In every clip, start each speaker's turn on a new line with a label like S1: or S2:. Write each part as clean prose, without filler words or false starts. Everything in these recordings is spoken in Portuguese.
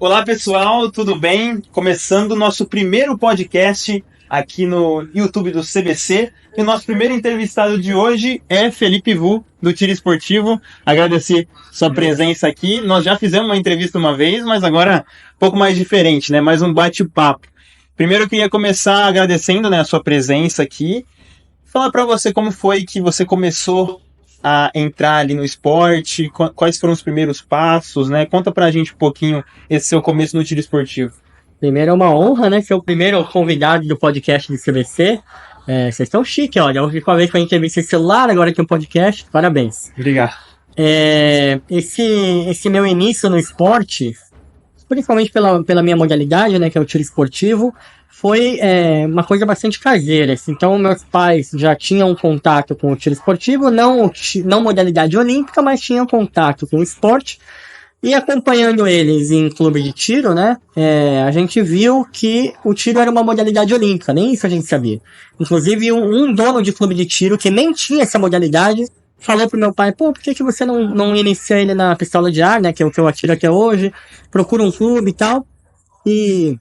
S1: Olá pessoal, tudo bem? Começando o nosso primeiro podcast aqui no YouTube do CBC. E o nosso primeiro entrevistado de hoje é Felipe Vu, do Tiro Esportivo. Agradecer sua presença aqui. Nós já fizemos uma entrevista uma vez, mas agora um pouco mais diferente, né? Mais um bate-papo. Primeiro eu queria começar agradecendo, né, a sua presença aqui. Falar para você como foi que você começou a entrar ali no esporte, quais foram os primeiros passos, né? Conta pra gente um pouquinho esse seu começo no tiro esportivo.
S2: Primeiro é uma honra, né? Ser o primeiro convidado do podcast do CBC. Vocês estão chiques, olha. A última vez que eu entrevistei celular, agora aqui um podcast. Parabéns.
S1: Obrigado.
S2: Esse meu início no esporte, principalmente pela minha modalidade, né? Que é o tiro esportivo, foi uma coisa bastante caseira. Então, meus pais já tinham contato com o tiro esportivo, não modalidade olímpica, mas tinham contato com o esporte. E acompanhando eles em clube de tiro, né, a gente viu que o tiro era uma modalidade olímpica, nem isso a gente sabia. Inclusive, um dono de clube de tiro que nem tinha essa modalidade falou pro meu pai, por que você não inicia ele na pistola de ar, né, que é o que eu atiro até hoje, procura um clube e tal. E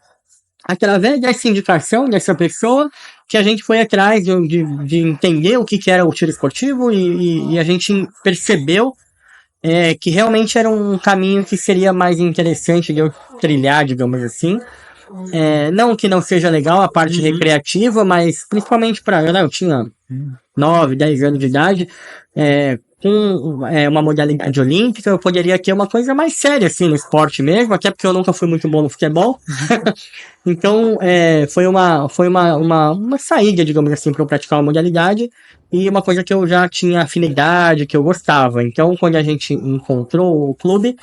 S2: através dessa indicação dessa pessoa, que a gente foi atrás de entender o que era o tiro esportivo e a gente percebeu que realmente era um caminho que seria mais interessante de eu trilhar, digamos assim. Não que não seja legal a parte recreativa, mas principalmente para eu tinha 9, 10 anos de idade, com uma modalidade olímpica, eu poderia ter uma coisa mais séria, assim, no esporte mesmo, até porque eu nunca fui muito bom no futebol. Então, foi uma saída, digamos assim, para eu praticar uma modalidade e uma coisa que eu já tinha afinidade, que eu gostava. Então, quando a gente encontrou o clube,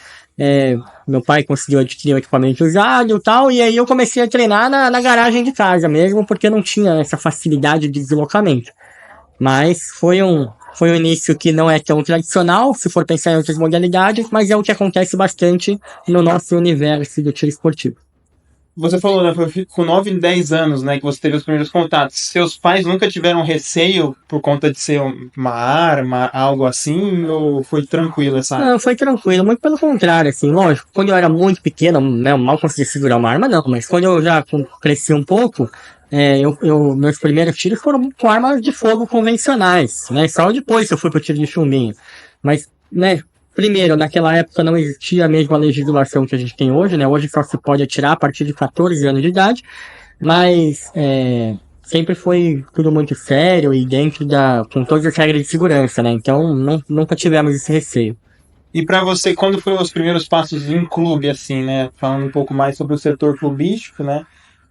S2: meu pai conseguiu adquirir um equipamento usado e tal, e aí eu comecei a treinar na garagem de casa mesmo, porque não tinha essa facilidade de deslocamento. Mas foi um início que não é tão tradicional, se for pensar em outras modalidades, mas é o que acontece bastante no nosso universo do tiro esportivo.
S1: Você falou, né, foi com 9, 10 anos, né, que você teve os primeiros contatos. Seus pais nunca tiveram receio por conta de ser uma arma, algo assim, ou foi tranquilo essa arma?
S2: Não, foi tranquilo, muito pelo contrário, assim, lógico, quando eu era muito pequeno, né, eu mal conseguia segurar uma arma, não, mas quando eu já cresci um pouco, meus primeiros tiros foram com armas de fogo convencionais, né, só depois que eu fui pro tiro de chumbinho, mas, né, primeiro, naquela época não existia a mesma legislação que a gente tem hoje, né? Hoje só se pode atirar a partir de 14 anos de idade, mas sempre foi tudo muito sério e com todas as regras de segurança, né? Então nunca tivemos esse receio.
S1: E para você, quando foram os primeiros passos em clube, assim, né? Falando um pouco mais sobre o setor clubístico, né?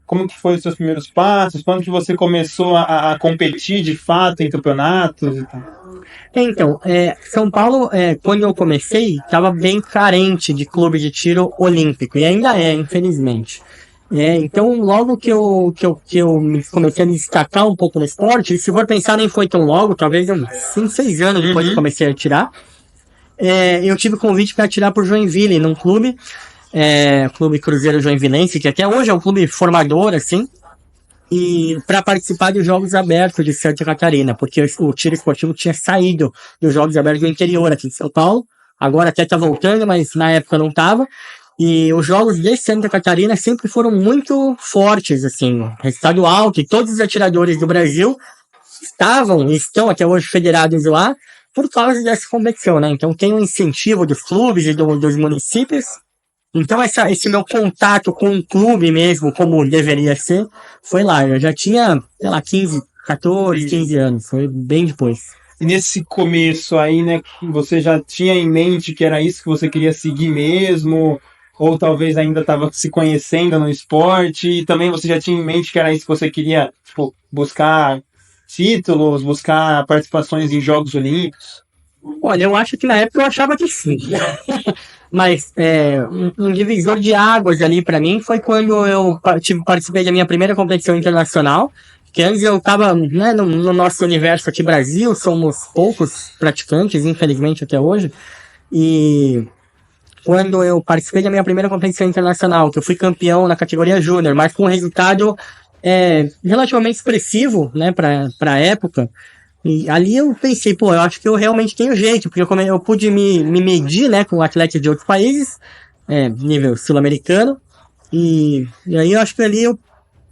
S1: Como que foi os seus primeiros passos? Quando que você começou a competir de fato em campeonatos e tal?
S2: Então, São Paulo, quando eu comecei, estava bem carente de clube de tiro olímpico, e ainda infelizmente. Então, logo que eu comecei a me destacar um pouco no esporte, e se for pensar, nem foi tão logo, talvez uns 5, 6 anos depois que eu comecei a atirar, eu tive convite para atirar por Joinville, num clube, Clube Cruzeiro Joinvilense, que até hoje é um clube formador, assim, e para participar dos Jogos Abertos de Santa Catarina, porque o tiro esportivo tinha saído dos Jogos Abertos do interior aqui de São Paulo, agora até tá voltando, mas na época não tava, e os Jogos de Santa Catarina sempre foram muito fortes, assim, resultado alto, e todos os atiradores do Brasil estão até hoje federados lá, por causa dessa competição, né, então tem um incentivo dos clubes e dos municípios. Então esse meu contato com o clube mesmo, como deveria ser, foi lá. Eu já tinha, 15 anos, foi bem depois.
S1: E nesse começo aí, né, você já tinha em mente que era isso que você queria seguir mesmo? Ou talvez ainda estava se conhecendo no esporte? E também você já tinha em mente que era isso que você queria, tipo, buscar títulos, buscar participações em Jogos Olímpicos?
S2: Olha, eu acho que na época eu achava que sim. Mas um divisor de águas ali pra mim foi quando eu participei da minha primeira competição internacional, que antes eu tava, né, no nosso universo aqui Brasil, somos poucos praticantes, infelizmente até hoje, e quando eu participei da minha primeira competição internacional, que eu fui campeão na categoria júnior, mas com um resultado relativamente expressivo, né, pra época. E ali eu pensei, eu acho que eu realmente tenho jeito, porque eu pude me medir, né, com atletas de outros países, nível sul-americano. E aí eu acho que ali eu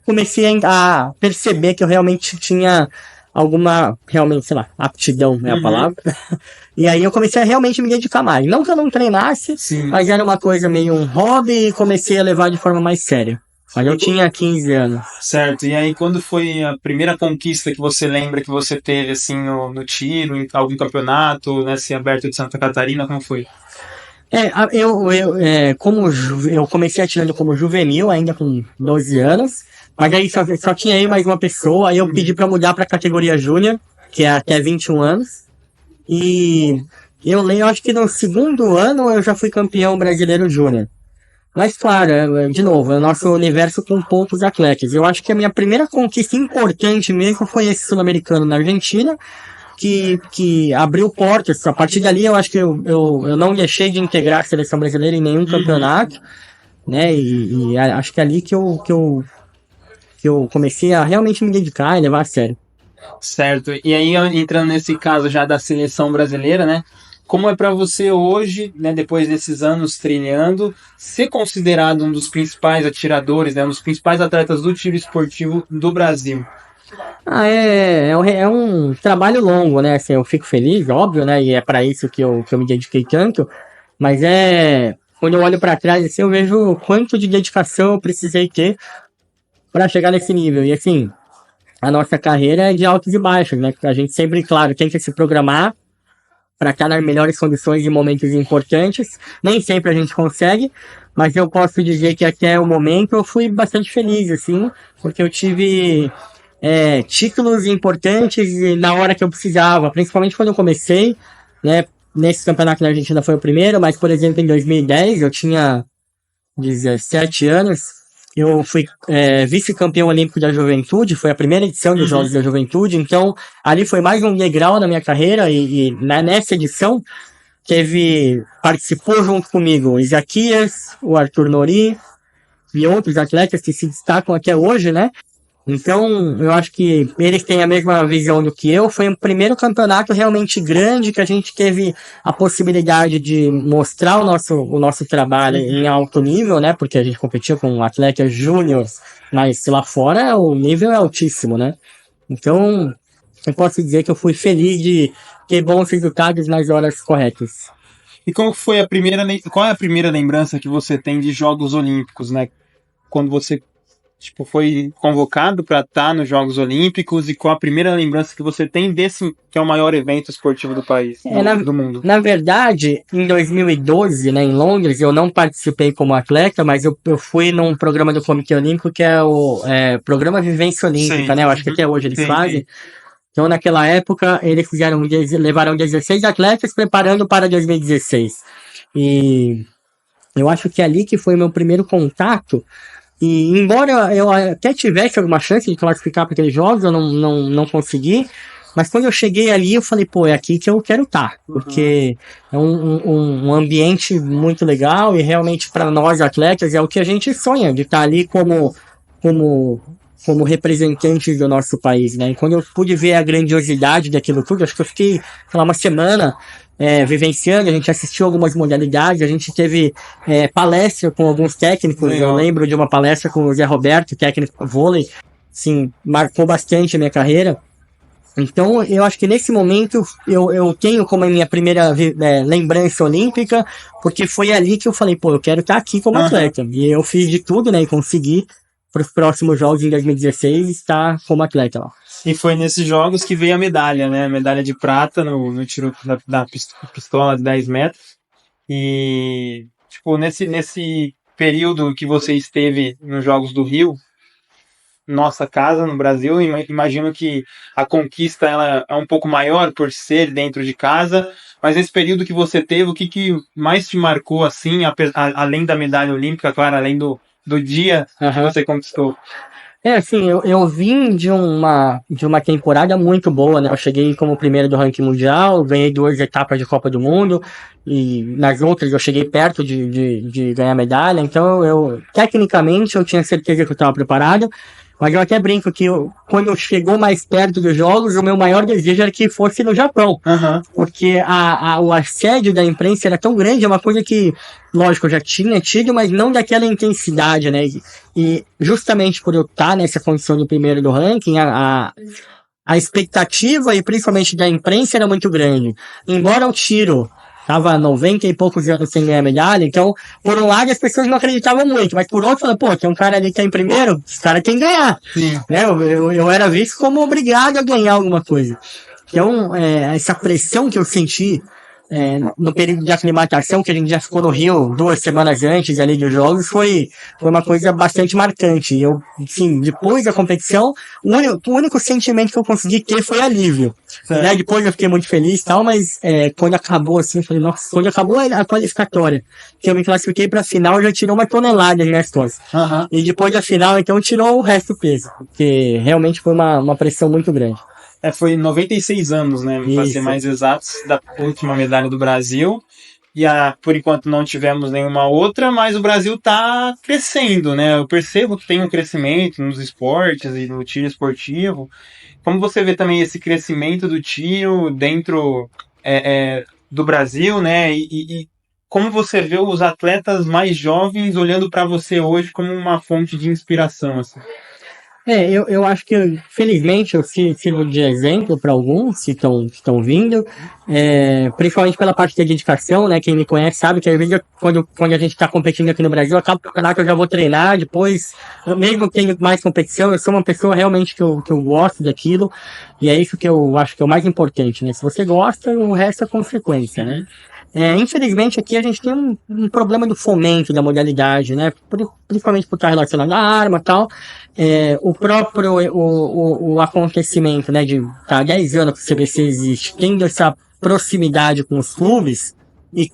S2: comecei a perceber que eu realmente tinha alguma, realmente, sei lá, aptidão é a palavra. E aí eu comecei a realmente me dedicar mais. Não que eu não treinasse, mas era uma coisa meio um hobby e comecei a levar de forma mais séria. Mas eu tinha 15 anos.
S1: Certo, e aí quando foi a primeira conquista que você lembra que você teve, assim, no tiro, em algum campeonato, nesse aberto de Santa Catarina, como foi?
S2: Como eu comecei atirando como juvenil, ainda com 12 anos, mas aí só tinha eu mais uma pessoa, aí eu pedi pra mudar pra categoria júnior, que é até 21 anos, e eu acho que no segundo ano eu já fui campeão brasileiro júnior. Mas claro, de novo, é o nosso universo com poucos atletas. Eu acho que a minha primeira conquista importante mesmo foi esse sul-americano na Argentina, que abriu portas. A partir dali, eu acho que eu não deixei de integrar a seleção brasileira em nenhum campeonato, né? E acho que é ali que eu comecei a realmente me dedicar e levar a sério.
S1: Certo, e aí entrando nesse caso já da seleção brasileira, né? Como é para você hoje, né, depois desses anos treinando, ser considerado um dos principais atiradores, né, um dos principais atletas do tiro esportivo do Brasil?
S2: É um trabalho longo, né? Assim, eu fico feliz, óbvio, né? E é para isso que eu me dediquei tanto. Mas quando eu olho para trás, assim, eu vejo o quanto de dedicação eu precisei ter para chegar nesse nível. E assim, a nossa carreira é de altos e baixos, né? A gente sempre, claro, tem que se programar para estar nas melhores condições em momentos importantes. Nem sempre a gente consegue, mas eu posso dizer que até o momento eu fui bastante feliz, assim, porque eu tive títulos importantes na hora que eu precisava, principalmente quando eu comecei, né? Nesse campeonato na Argentina foi o primeiro, mas, por exemplo, em 2010, eu tinha 17 anos, eu fui vice-campeão olímpico da juventude, foi a primeira edição dos Jogos da Juventude, então ali foi mais um degrau na minha carreira nessa edição participou junto comigo o Isaquias, o Arthur Nori e outros atletas que se destacam até hoje, né? Então, eu acho que eles têm a mesma visão do que eu. Foi o primeiro campeonato realmente grande que a gente teve a possibilidade de mostrar o nosso trabalho em alto nível, né? Porque a gente competia com atletas júniores, mas lá fora o nível é altíssimo, né? Então, eu posso dizer que eu fui feliz de ter bons resultados nas horas corretas.
S1: E qual é a primeira lembrança que você tem de Jogos Olímpicos, né? Quando você foi convocado para estar nos Jogos Olímpicos, e qual a primeira lembrança que você tem desse, que é o maior evento esportivo do país, do mundo?
S2: Na verdade, em 2012, né, em Londres, eu não participei como atleta, mas eu fui num programa do Comitê Olímpico, que é o Programa Vivência Olímpica, sim, né, eu acho que até hoje eles fazem. Então, naquela época, eles levaram 16 atletas preparando para 2016. E eu acho que ali que foi meu primeiro contato. E embora eu até tivesse alguma chance de classificar para aqueles jogos, eu não consegui. Mas quando eu cheguei ali, eu falei, pô, é aqui que eu quero estar. Porque é um ambiente muito legal e realmente para nós atletas é o que a gente sonha, de estar ali como representantes do nosso país, né? E quando eu pude ver a grandiosidade daquilo tudo, acho que eu fiquei, sei lá, uma semana vivenciando, a gente assistiu algumas modalidades, a gente teve palestra com alguns técnicos. Legal. Eu lembro de uma palestra com o Zé Roberto, técnico vôlei, assim, marcou bastante a minha carreira. Então, eu acho que nesse momento eu tenho como a minha primeira lembrança olímpica, porque foi ali que eu falei, pô, eu quero estar aqui como atleta. E eu fiz de tudo, né, e consegui para os próximos jogos em 2016 estar como atleta lá.
S1: E foi nesses jogos que veio a medalha, né? Medalha de prata no tiro da pistola de 10 metros. E, nesse período que você esteve nos Jogos do Rio, nossa casa no Brasil, imagino que a conquista ela é um pouco maior por ser dentro de casa, mas nesse período que você teve, o que mais te marcou, assim, além da medalha olímpica, claro, além do dia que você conquistou?
S2: Assim, eu vim de uma temporada muito boa, né? Eu cheguei como primeiro do ranking mundial, ganhei 2 etapas de Copa do Mundo, e nas outras eu cheguei perto de ganhar medalha, então tecnicamente eu tinha certeza que eu estava preparado, Mas eu até brinco que quando chegou mais perto dos jogos, o meu maior desejo era que fosse no Japão.
S1: Aham.
S2: Porque o assédio da imprensa era tão grande, é uma coisa que, lógico, eu já tinha tido, mas não daquela intensidade, né? E justamente por eu estar nessa condição de primeiro do ranking, a expectativa, e principalmente da imprensa, era muito grande. Embora o tiro tava 90 e poucos anos sem ganhar medalha, então, por um lado, as pessoas não acreditavam muito, mas por outro, falaram, pô, tem um cara ali que tá em primeiro, esse cara tem que ganhar.
S1: Sim.
S2: Né? Eu era visto como obrigado a ganhar alguma coisa. Então, essa pressão que eu senti no período de aclimatação, que a gente já ficou no Rio 2 semanas antes ali dos jogos, foi uma coisa bastante marcante. Eu, assim, depois da competição, o único sentimento que eu consegui ter foi alívio. Né? Depois eu fiquei muito feliz e tal, mas quando acabou assim, eu falei, nossa, quando acabou a qualificatória, que eu me classifiquei pra final, já tirou uma tonelada nas minhas costas.
S1: Aham.
S2: E depois da final, então, tirou o resto do peso, porque realmente foi uma pressão muito grande.
S1: Foi 96 anos, né? Para ser mais exatos, da última medalha do Brasil. E por enquanto não tivemos nenhuma outra, mas o Brasil tá crescendo, né? Eu percebo que tem um crescimento nos esportes e no tiro esportivo. Como você vê também esse crescimento do tiro dentro do Brasil, né? E como você vê os atletas mais jovens olhando para você hoje como uma fonte de inspiração, assim?
S2: Eu acho que, felizmente, eu sirvo de exemplo para alguns que estão vindo, principalmente pela parte da dedicação, né? Quem me conhece sabe que às vezes quando a gente está competindo aqui no Brasil, acaba o campeonato, eu já vou treinar, depois, mesmo tendo mais competição, eu sou uma pessoa realmente que eu gosto daquilo, e é isso que eu acho que é o mais importante, né? Se você gosta, o resto é consequência, né? Infelizmente aqui a gente tem um problema do fomento da modalidade, né? Principalmente por estar relacionado à arma e tal. O próprio o acontecimento, né? De 10 anos que o CBC existe, tendo essa proximidade com os clubes e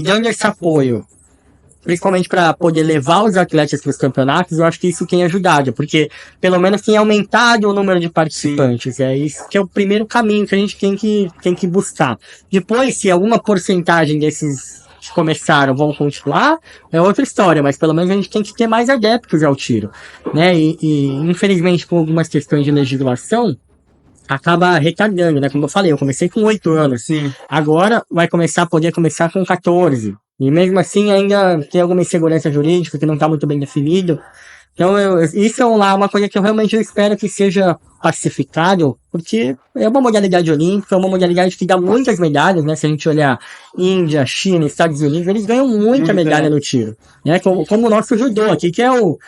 S2: dando esse apoio, principalmente para poder levar os atletas para os campeonatos, eu acho que isso tem ajudado, porque pelo menos tem aumentado o número de participantes. Sim. É isso que é o primeiro caminho que a gente tem que buscar. Depois, se alguma porcentagem desses que começaram vão continuar, é outra história, mas pelo menos a gente tem que ter mais adeptos ao tiro, né? E infelizmente, com algumas questões de legislação, acaba retardando, né? Como eu falei, eu comecei com 8 anos.
S1: Sim.
S2: Agora vai poder começar com 14. E mesmo assim ainda tem alguma insegurança jurídica que não está muito bem definido. Então isso é uma coisa que eu realmente espero que seja pacificado, porque é uma modalidade olímpica, é uma modalidade que dá muitas medalhas, né? Se a gente olhar Índia, China, Estados Unidos, eles ganham muita medalha no tiro, né? Como o nosso judô aqui, que é o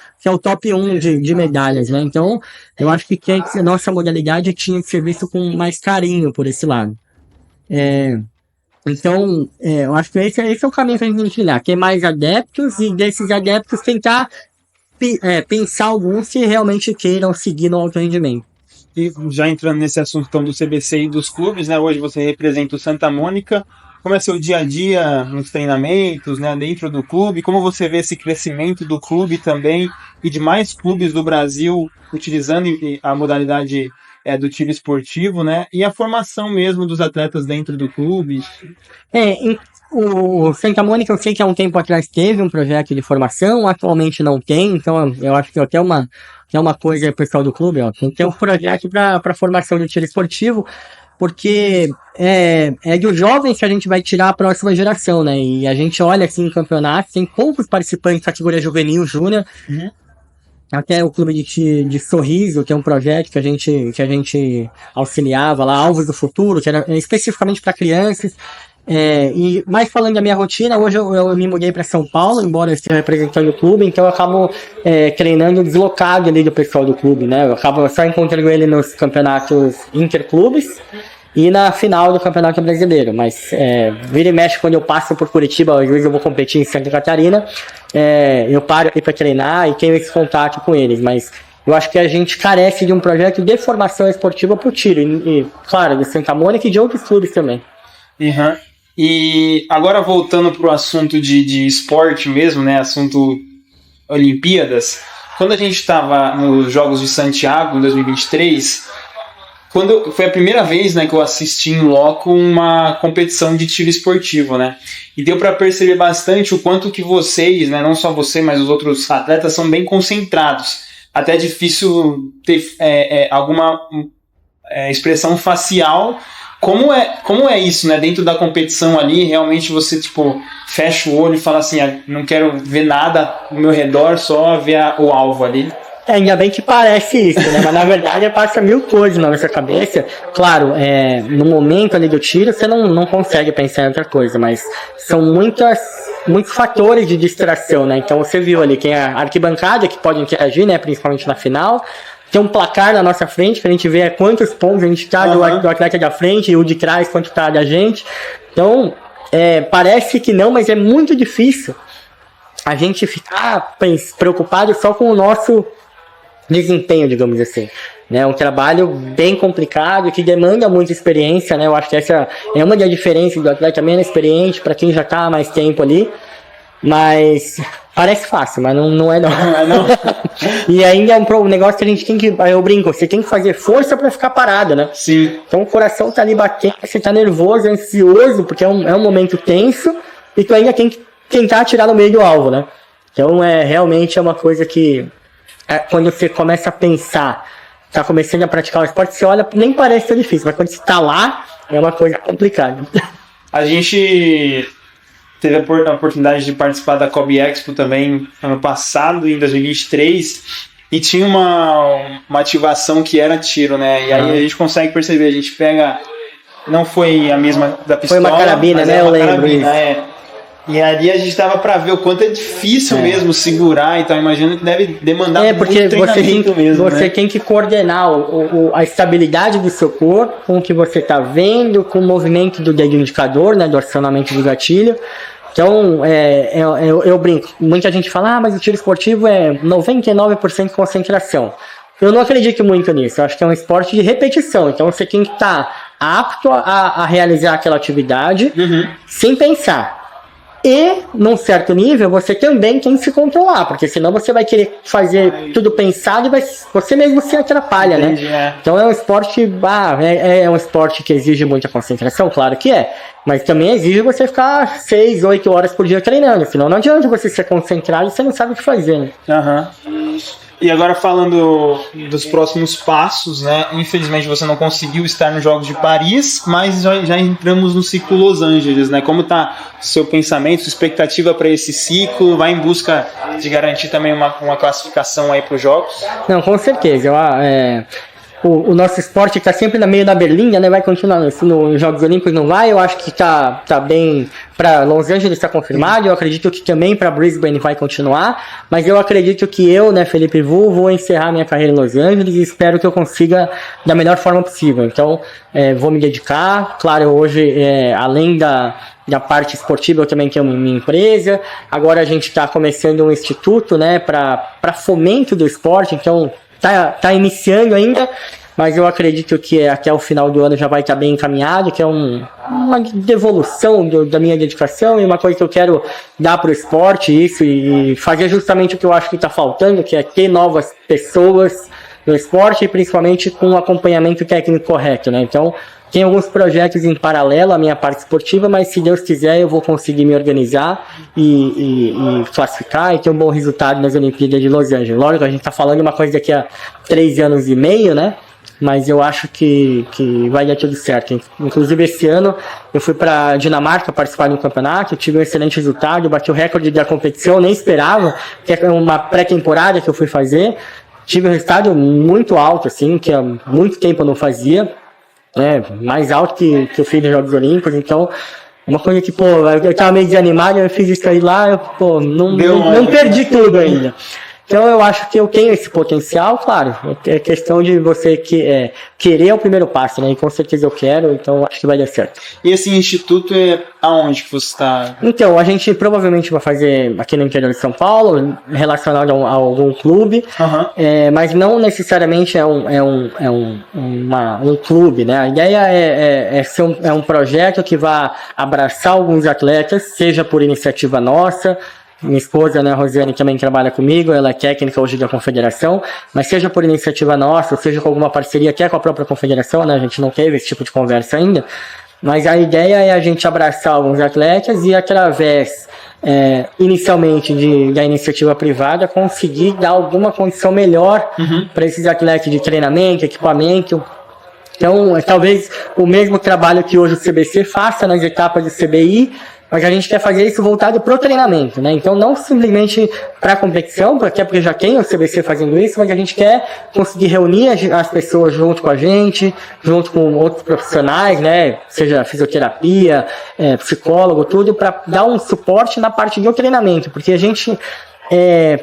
S2: top 1 de medalhas, né? Então, eu acho que a nossa modalidade tinha que ser visto com mais carinho por esse lado. Então, eu acho que esse é o caminho que a gente tem que trilhar, ter mais adeptos e desses adeptos tentar pensar alguns que realmente queiram seguir no alto rendimento.
S1: E já entrando nesse assunto então, do CBC e dos clubes, né? Hoje você representa o Santa Mônica. Como é seu dia a dia nos treinamentos, né? Dentro do clube? Como você vê esse crescimento do clube também e de mais clubes do Brasil utilizando a modalidade do tiro esportivo, né? E a formação mesmo dos atletas dentro do clube?
S2: O Santa Mônica, eu sei que há um tempo atrás teve um projeto de formação, atualmente não tem, então eu acho que até uma coisa pessoal do clube, tem que ter um projeto para formação de tiro esportivo, porque é dos jovens que a gente vai tirar a próxima geração, né? E a gente olha assim em campeonato, tem poucos participantes da categoria juvenil, júnior. Uhum. Até o clube de Sorriso, que é um projeto que a gente auxiliava lá, Alvos do Futuro, que era especificamente para crianças. E mais falando da minha rotina, hoje eu me mudei para São Paulo, embora eu esteja representando o clube, então eu acabo treinando deslocado ali do pessoal do clube, né? Eu acabo só encontrando ele nos campeonatos interclubes e na final do Campeonato Brasileiro, mas vira e mexe quando eu passo por Curitiba, às vezes eu vou competir em Santa Catarina, eu paro aqui para treinar e tenho esse contato com eles, mas eu acho que a gente carece de um projeto de formação esportiva pro tiro, e claro, de Santa Mônica e de outros clubes também.
S1: Uhum. E agora voltando pro assunto de esporte mesmo, né, assunto Olimpíadas, quando a gente estava nos Jogos de Santiago em 2023, foi a primeira vez, né, que eu assisti em loco uma competição de tiro esportivo, né? E deu para perceber bastante o quanto que vocês, né, não só você, mas os outros atletas são bem concentrados. até difícil ter alguma expressão facial. Como é isso, né? Dentro da competição ali, realmente você, tipo, fecha o olho e fala assim, não quero ver nada ao meu redor, só ver o alvo ali.
S2: Ainda bem que parece isso, né? Mas na verdade passa mil coisas na nossa cabeça. Claro, no momento ali do tiro, você não consegue pensar em outra coisa, mas são muitos fatores de distração, né? Então você viu ali, tem a arquibancada que pode interagir, né? Principalmente na final. Tem um placar na nossa frente, que a gente vê quantos pontos a gente tá do atleta da frente e o de trás quanto tá da gente. Então, parece que não, mas é muito difícil a gente ficar preocupado só com o nosso desempenho, digamos assim. É um trabalho bem complicado, que demanda muita experiência, né? Eu acho que essa é uma das diferenças do atleta menos experiente para quem já tá há mais tempo ali. Mas parece fácil, mas não é não. Não. E ainda é um negócio que a gente tem que, eu brinco, você tem que fazer força pra ficar parado, né?
S1: Sim.
S2: Então o coração tá ali batendo, você tá nervoso, ansioso, porque é um momento tenso, e tu ainda tem que tentar atirar no meio do alvo, né? Então realmente é uma coisa que, quando você começa a pensar, tá começando a praticar o esporte, você olha, nem parece ser difícil, mas quando você tá lá, é uma coisa complicada.
S1: A gente teve a oportunidade de participar da Kobe Expo também ano passado, em 2023, e tinha uma ativação que era tiro, né? E aí a gente consegue perceber, a gente pega... Não foi a mesma da pistola.
S2: Foi uma carabina, né? Eu lembro isso.
S1: E ali a gente tava pra ver o quanto é difícil mesmo segurar, então imagino que deve demandar muito treinamento mesmo.
S2: Você tem que coordenar a estabilidade do seu corpo com o que você tá vendo, com o movimento do dedo indicador, né? Do acionamento do gatilho. Então, eu brinco. Muita gente fala, mas o tiro esportivo é 99% concentração. Eu não acredito muito nisso. Eu acho que é um esporte de repetição. Então, você tem que estar apto a realizar aquela atividade sem pensar. E, num certo nível, você também tem que se controlar, porque senão você vai querer fazer tudo pensado e você mesmo se atrapalha, né? Então é um esporte, é um esporte que exige muita concentração, claro que é, mas também exige você ficar 6, 8 horas por dia treinando, senão não adianta você se concentrar e você não sabe o que fazer, né?
S1: E agora falando dos próximos passos, né? Infelizmente você não conseguiu estar nos Jogos de Paris, mas já entramos no ciclo Los Angeles, né? Como está o seu pensamento, sua expectativa para esse ciclo? Vai em busca de garantir também uma classificação aí para os Jogos?
S2: Não, com certeza. O nosso esporte está sempre no meio da berlinda, né? Vai continuar nos Jogos Olímpicos, não vai. Eu acho que tá bem. Para Los Angeles está confirmado. Eu acredito que também para Brisbane vai continuar. Mas eu acredito que eu, né, Felipe Vu, vou encerrar minha carreira em Los Angeles e espero que eu consiga da melhor forma possível. Então, vou me dedicar. Claro, hoje, além da parte esportiva, eu também tenho minha empresa. Agora a gente está começando um instituto, né, para fomento do esporte. Então, tá iniciando ainda, mas eu acredito que até o final do ano já vai estar bem encaminhado, que é uma devolução da minha dedicação e uma coisa que eu quero dar para o esporte, isso, e fazer justamente o que eu acho que está faltando, que é ter novas pessoas no esporte e principalmente com um acompanhamento técnico correto, né? Então, tem alguns projetos em paralelo à minha parte esportiva, mas se Deus quiser eu vou conseguir me organizar e classificar e ter um bom resultado nas Olimpíadas de Los Angeles. Lógico, a gente está falando uma coisa daqui a 3 anos e meio, né? Mas eu acho que vai dar tudo certo. Inclusive esse ano eu fui para Dinamarca participar de um campeonato, tive um excelente resultado, bati o recorde da competição, nem esperava, que é uma pré-temporada que eu fui fazer. Tive um resultado muito alto, assim, que há muito tempo eu não fazia. Mais alto que eu fiz nos Jogos Olímpicos, então uma coisa que, eu tava meio desanimado, eu fiz isso aí lá, não perdi tudo ainda. Então eu acho que eu tenho esse potencial, claro, é questão de você querer o primeiro passo, né, e com certeza eu quero, então acho que vai dar certo.
S1: E esse instituto é aonde que você está?
S2: Então, a gente provavelmente vai fazer aqui no interior de São Paulo, relacionado a algum clube, mas não necessariamente é um clube, né, a ideia é um projeto que vai abraçar alguns atletas, seja por iniciativa nossa. Minha esposa, né, a Rosiane, também trabalha comigo, ela é técnica hoje da confederação, mas seja por iniciativa nossa, ou seja com alguma parceria até com a própria confederação, né, a gente não teve esse tipo de conversa ainda, mas a ideia é a gente abraçar alguns atletas e através inicialmente da iniciativa privada, conseguir dar alguma condição melhor para esses atletas de treinamento, equipamento. Então, talvez o mesmo trabalho que hoje o CBC faça nas etapas do CBI, mas a gente quer fazer isso voltado para o treinamento, né? Então, não simplesmente para a competição, até porque já tem o CBC fazendo isso, mas a gente quer conseguir reunir as pessoas junto com a gente, junto com outros profissionais, né? Seja fisioterapia, psicólogo, tudo, para dar um suporte na parte do treinamento, porque a gente...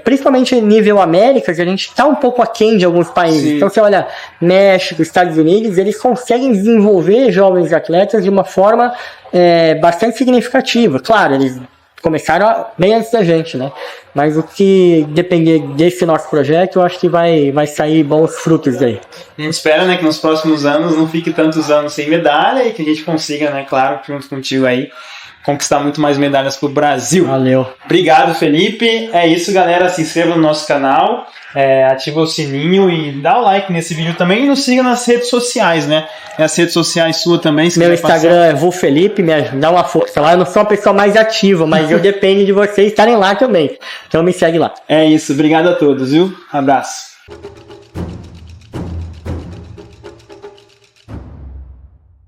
S2: principalmente nível Américas, a gente está um pouco aquém de alguns países. Sim. Então, você olha, México, Estados Unidos, eles conseguem desenvolver jovens atletas de uma forma bastante significativa. Claro, eles começaram bem antes da gente, né? Mas o que depender desse nosso projeto, eu acho que vai sair bons frutos daí.
S1: A gente espera, né, que nos próximos anos não fique tantos anos sem medalha e que a gente consiga, né, claro, junto contigo aí, conquistar muito mais medalhas pro Brasil.
S2: Valeu.
S1: Obrigado, Felipe. É isso, galera. Se inscreva no nosso canal, ativa o sininho e dá o like nesse vídeo também. E nos siga nas redes sociais, né? As redes sociais suas também.
S2: Meu Instagram é VuFelipe, dá uma força lá. Eu não sou a pessoa mais ativa, mas eu dependo de vocês estarem lá também. Então me segue lá.
S1: É isso. Obrigado a todos, viu? Abraço.